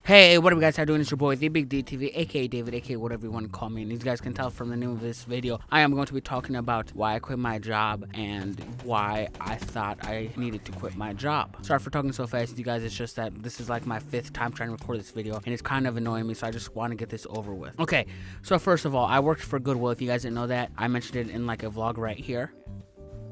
Hey, what up guys, how you doing? It's your boy, Theebigdtv, aka David, aka whatever you want to call me. And as you guys can tell from the name of this video, I am going to be talking about why I quit my job and why I thought I needed to quit my job. Sorry for talking so fast, you guys. It's just that this is like my 5th time trying to record this video, and it's kind of annoying me, so I just want to get this over with. Okay, so first of all, I worked for Goodwill. If you guys didn't know that, I mentioned it in like a vlog right here.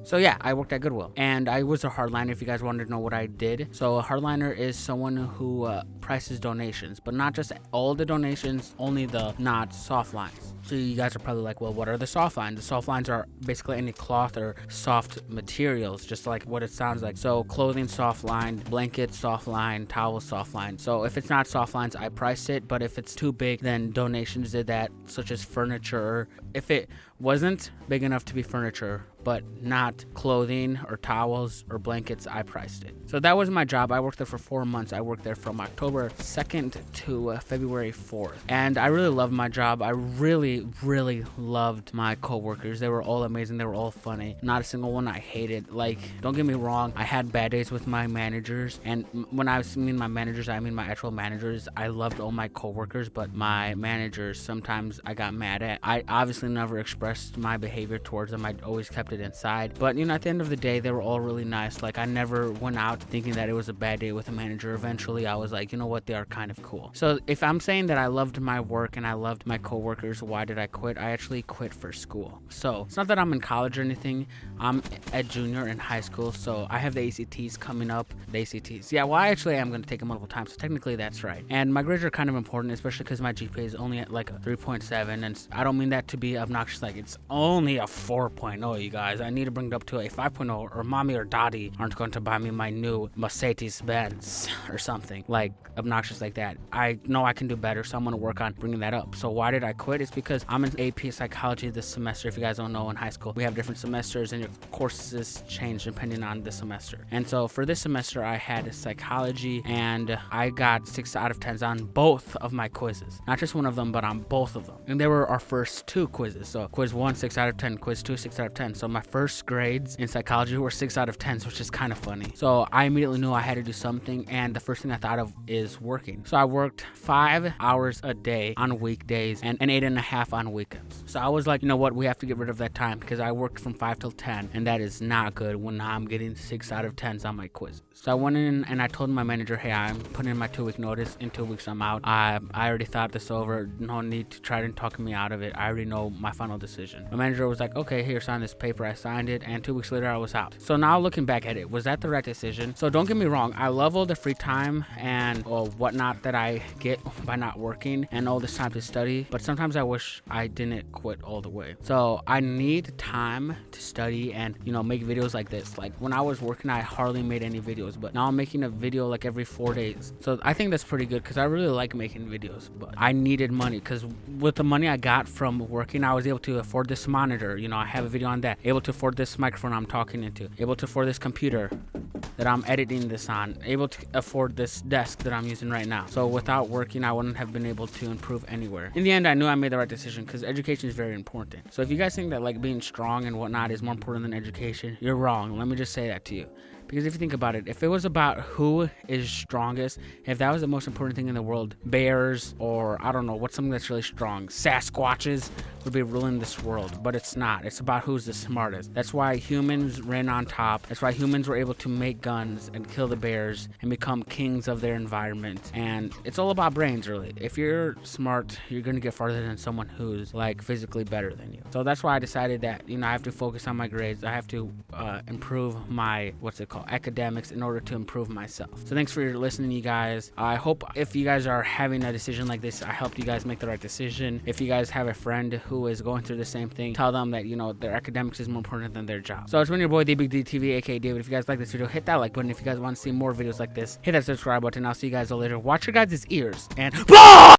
So yeah, I worked at Goodwill, and I was a hardliner if you guys wanted to know what I did. So a hardliner is someone who prices donations, but not just all the donations, only the not soft lines. So you guys are probably like, well, what are the soft lines? The soft lines are basically any cloth or soft materials, just like what it sounds like. So clothing soft line, blankets soft line, towels soft line. So if it's not soft lines, I price it, but if it's too big, then donations did that, such as furniture. If it wasn't big enough to be furniture, but not clothing or towels or blankets, I priced it. So that was my job. I worked there for 4 months. I worked there from October 2nd to February 4th. And I really loved my job. I really loved my coworkers. They were all amazing. They were all funny. Not a single one I hated. Like, don't get me wrong, I had bad days with my managers. And when I mean my managers, I mean my actual managers. I loved all my coworkers, but my managers, sometimes I got mad at. I obviously never expressed my behavior towards them. I always kept it inside. But you know, at the end of the day, they were all really nice. Like, I never went out thinking that it was a bad day with a manager. Eventually I was like, you know what, they are kind of cool. So if I'm saying that I loved my work and I loved my coworkers, why did I quit? I actually quit for school. So it's not that I'm in college or anything. I'm a junior in high school, so I have the ACTs coming up. The ACTs, yeah, well, I actually am going to take them multiple times, so technically that's right. And my grades are kind of important, especially because my GPA is only at like a 3.7, and I don't mean that to be obnoxious, like it's only a 4.0, you guys. I need to bring it up to a 5.0, or mommy or daddy aren't going to buy me my new Mercedes Benz or something like obnoxious like that. I know I can do better, so I'm going to work on bringing that up. So why did I quit? It's because I'm in AP psychology this semester. If you guys don't know, in high school we have different semesters and your courses change depending on the semester. And so for this semester I had psychology, and I got 6 out of 10s on both of my quizzes. Not just one of them, but on both of them. And they were our first 2 quizzes. So quiz 1, 6 out of 10, quiz 2, 6 out of 10. So my first grades in psychology were 6 out of 10s, which is kind of funny. So I immediately knew I had to do something, and the first thing I thought of is working. So I worked 5 hours a day on weekdays and 8.5 on weekends. So I was like, you know what, we have to get rid of that time, because I worked from 5 till 10, and that is not good when I'm getting 6 out of 10s on my quizzes. So I went in and I told my manager, hey, I'm putting in my 2-week notice. In 2 weeks I'm out. I already thought this over. No need to try to talk me out of it. I already know my final decision. My manager was like, okay, here, sign this paper. I signed it, and 2 weeks later I was out. So now looking back at it, was that the right decision? So don't get me wrong, I love all the free time and whatnot that I get by not working and all this time to study, but sometimes I wish I didn't quit all the way. So I need time to study and, you know, make videos like this. Like when I was working, I hardly made any videos, but now I'm making a video like every 4 days. So I think that's pretty good, because I really like making videos, but I needed money, because with the money I got from working, I was able to afford this monitor. You know, I have a video on that. Able to afford this microphone I'm talking into. Able to afford this computer that I'm editing this on. Able to afford this desk that I'm using right now. So without working, I wouldn't have been able to improve anywhere. In the end, I knew I made the right decision, because education is very important. So if you guys think that like being strong and whatnot is more important than education, you're wrong. Let me just say that to you. Because if you think about it, if it was about who is strongest, if that was the most important thing in the world, bears or I don't know, what's something that's really strong, Sasquatches would be ruling this world. But it's not. It's about who's the smartest. That's why humans ran on top. That's why humans were able to make guns and kill the bears and become kings of their environment. And it's all about brains, really. If you're smart, you're going to get farther than someone who's like physically better than you. So that's why I decided that, you know, I have to focus on my grades. I have to improve my, academics in order to improve myself. So thanks for listening, you guys. I hope if you guys are having a decision like this, I helped you guys make the right decision. If you guys have a friend who is going through the same thing, tell them that, you know, their academics is more important than their job. So it's been your boy Theebigdtv, aka David. If you guys like this video, hit that like button. If you guys want to see more videos like this, hit that subscribe button. I'll see you guys all later. Watch your guys' ears and blah!